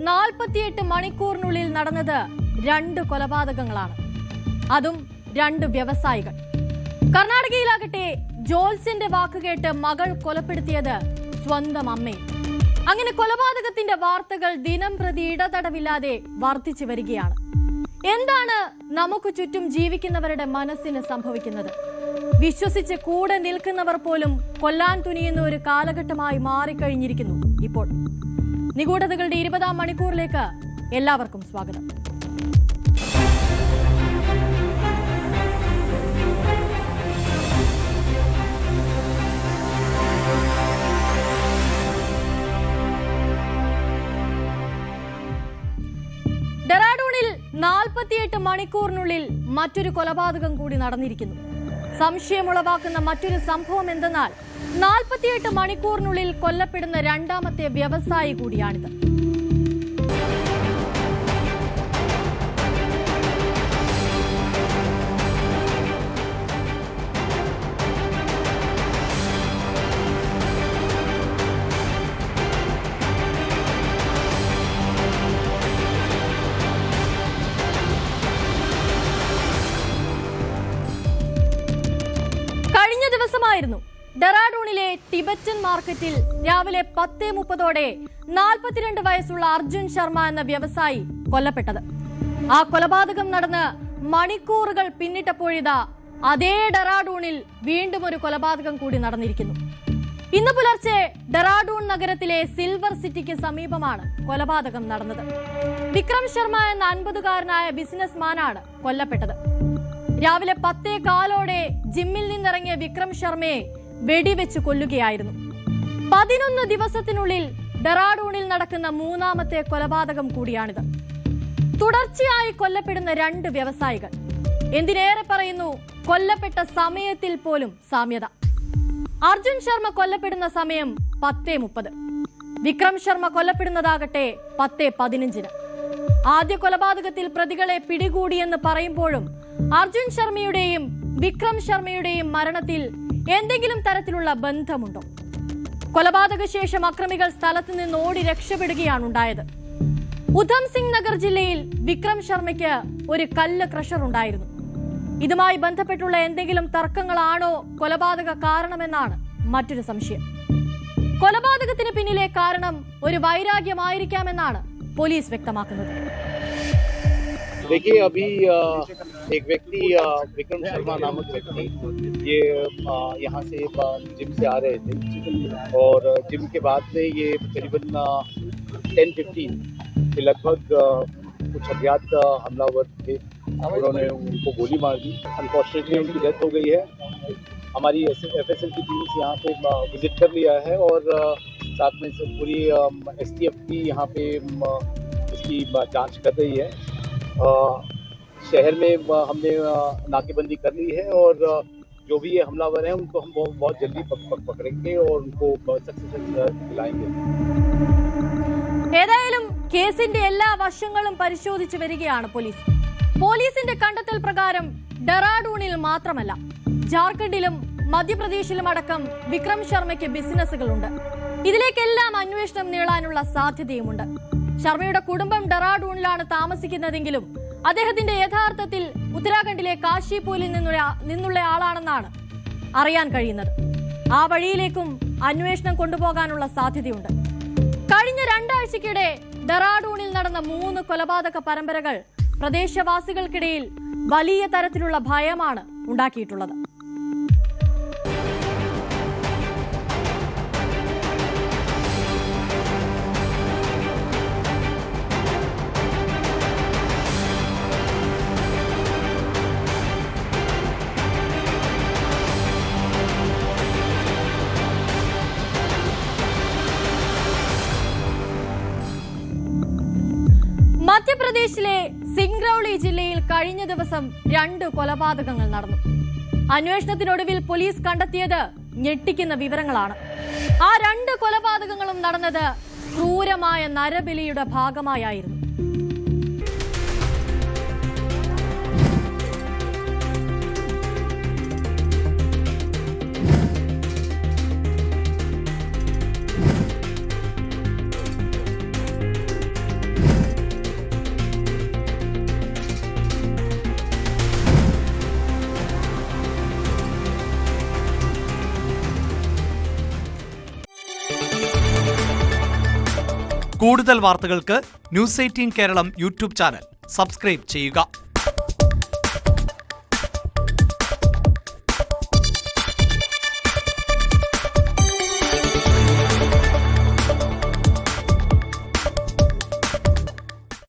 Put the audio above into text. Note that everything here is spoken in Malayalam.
48 മണിക്കൂറിനുള്ളിൽ നടന്നത് 2 കൊലപാതകങ്ങളാണ്. അതും 2 വ്യവസായികൾ. കർണാടകയിലാകട്ടെ ജോൽസിന്റെ വാക്കുകേട്ട് മകൾ കൊലപ്പെടുത്തിയത് സ്വന്തം അമ്മയെ. അങ്ങനെ കൊലപാതകത്തിന്റെ വാർത്തകൾ ദിനം പ്രതി ഇടതടവില്ലാതെ വർദ്ധിച്ചു വരികയാണ്. എന്താണ് നമുക്ക് ചുറ്റും ജീവിക്കുന്നവരുടെ മനസ്സിന് സംഭവിക്കുന്നത്? വിശ്വസിച്ച് കൂടെ നിൽക്കുന്നവർ പോലും കൊല്ലാൻ തുനിയുന്ന ഒരു കാലഘട്ടമായി മാറിക്കഴിഞ്ഞിരിക്കുന്നു ഇപ്പോൾ. നിഗൂഢതകളുടെ 20-ാം മണിക്കൂറിലേക്ക് എല്ലാവർക്കും സ്വാഗതം. ഡെറാഡൂണിൽ 48 മണിക്കൂറിനുള്ളിൽ മറ്റൊരു കൊലപാതകം കൂടി നടന്നിരിക്കുന്നു. സംശയമുളവാക്കുന്ന മറ്റൊരു സംഭവം എന്തെന്നാൽ 48 മണിക്കൂറിനുള്ളിൽ കൊല്ലപ്പെടുന്ന 2ാമത്തെ വ്യവസായി കൂടിയാണിത്. ഡെറാഡൂണിലെ ടിബറ്റൻ മാർക്കറ്റിൽ രാവിലെ 10:30 42 വയസ്സുള്ള അർജുൻ ശർമ്മ എന്ന വ്യവസായി കൊല്ലപ്പെട്ടത്. ആ കൊലപാതകം നടന്ന് മണിക്കൂറുകൾ പിന്നിട്ടപ്പോഴിതാ അതേ ഡെറാഡൂണിൽ വീണ്ടും ഒരു കൊലപാതകം കൂടി നടന്നിരിക്കുന്നു. ഇന്ന് പുലർച്ചെ ഡെറാഡൂൺ നഗരത്തിലെ സിൽവർ സിറ്റിക്ക് സമീപമാണ് കൊലപാതകം നടന്നത്. വിക്രം ശർമ്മ എന്ന 50-കാരനായ ബിസിനസ്മാനാണ് കൊല്ലപ്പെട്ടത്. രാവിലെ 10:15 ജിമ്മിൽ നിന്നിറങ്ങിയ വിക്രം ശർമ്മയെ വെടിവെച്ച് കൊല്ലുകയായിരുന്നു. 11 ദിവസത്തിനുള്ളിൽ ഡെറാഡൂണിൽ നടക്കുന്ന 3ാമത്തെ കൊലപാതകം കൂടിയാണിത്. തുടർച്ചയായി കൊല്ലപ്പെടുന്ന 2 വ്യവസായികൾ. എന്തിനേറെ പറയുന്നു, കൊല്ലപ്പെട്ട സമയത്തിൽ പോലും സാമ്യത. അർജുൻ ശർമ്മ കൊല്ലപ്പെടുന്ന സമയം 10:30. വിക്രം ശർമ്മ കൊല്ലപ്പെടുന്നതാകട്ടെ 10:15. ആദ്യ കൊലപാതകത്തിൽ പ്രതികളെ പിടികൂടിയെന്ന് പറയുമ്പോഴും അർജുൻ ശർമ്മയുടെയും വിക്രം ശർമ്മയുടെയും മരണത്തിൽ എന്തെങ്കിലും തരത്തിലുള്ള ബന്ധമുണ്ടോ? കൊലപാതക ശേഷം അക്രമികൾ സ്ഥലത്ത് നിന്ന് ഓടി രക്ഷപ്പെടുകയാണ് ഉണ്ടായത്. ഉധം സിംഗ് നഗർ ജില്ലയിൽ വിക്രം ശർമ്മയ്ക്ക് ഒരു കല്ല് ക്രഷർ ഉണ്ടായിരുന്നു. ഇതുമായി ബന്ധപ്പെട്ടുള്ള എന്തെങ്കിലും തർക്കങ്ങളാണോ കൊലപാതക കാരണമെന്നാണ് മറ്റൊരു സംശയം. കൊലപാതകത്തിന് പിന്നിലെ കാരണം ഒരു വൈരാഗ്യമായിരിക്കാമെന്നാണ് പോലീസ് വ്യക്തമാക്കുന്നത്. देखिए अभी एक व्यक्ति विक्रम शर्मा नामक व्यक्ति ये यहाँ से जिम से आ रहे थे और जिम के बाद में ये करीबन 10:15 के लगभग कुछ अज्ञात हमलावर थे. उन्होंने उनको गोली मार दी. अनफॉर्चुनेटली उनकी डेथ हो गई है. हमारी FSL की टीम यहाँ पे विजिट कर लिया है और साथ में से पूरी STF भी यहाँ पे इसकी जांच कर रही है. शहर में हमने नाकेबंदी कर ली है और जो भी ये हमलावर हैं उनको हम बहुत जल्दी पकड़ेंगे और उनको सख्त से सख्त दिलाएंगे. ഏതായാലും കേസിന്റെ എല്ലാ വശങ്ങളും പരിശോധിച്ചു വരികയാണ് പോലീസ്. പോലീസിന്റെ കണ്ടെത്തൽ പ്രകാരം ഡെറാഡൂണിൽ മാത്രമല്ല ജാർഖണ്ഡിലും മധ്യപ്രദേശിലും അടക്കം വിക്രം ശർമ്മയ്ക്ക് ബിസിനസ്സുകളുണ്ട്. ഇതിലേക്കെല്ലാം അന്വേഷണം നീളാനുള്ള സാധ്യതയുമുണ്ട്. ശർമ്മയുടെ കുടുംബം ഡെറാഡൂണിലാണ് താമസിക്കുന്നതെങ്കിലും അദ്ദേഹത്തിന്റെ യഥാർത്ഥത്തിൽ ഉത്തരാഖണ്ഡിലെ കാശിപൂരിൽ നിന്നുള്ള ആളാണെന്നാണ് അറിയാൻ കഴിയുന്നത്. ആ വഴിയിലേക്കും അന്വേഷണം കൊണ്ടുപോകാനുള്ള സാധ്യതയുണ്ട്. കഴിഞ്ഞ 2 ആഴ്ചക്കിടെ ഡെറാഡൂണിൽ നടന്ന 3 കൊലപാതക പരമ്പരകൾ പ്രദേശവാസികൾക്കിടയിൽ വലിയ തരത്തിലുള്ള ഭയമാണ് ഉണ്ടാക്കിയിട്ടുള്ളത്. മധ്യപ്രദേശിലെ സിംഗ്രൌളി ജില്ലയിൽ കഴിഞ്ഞ ദിവസം 2 കൊലപാതകങ്ങൾ നടന്നു. അന്വേഷണത്തിനൊടുവിൽ പോലീസ് കണ്ടെത്തിയത് ഞെട്ടിക്കുന്ന വിവരങ്ങളാണ്. ആ 2 കൊലപാതകങ്ങളും നടന്നത് ക്രൂരമായ നരബലിയുടെ ഭാഗമായിരുന്നു. കൂടുതൽ വാർത്തകൾക്ക് news 18 Keralam YouTube channel subscribe ചെയ്യുക.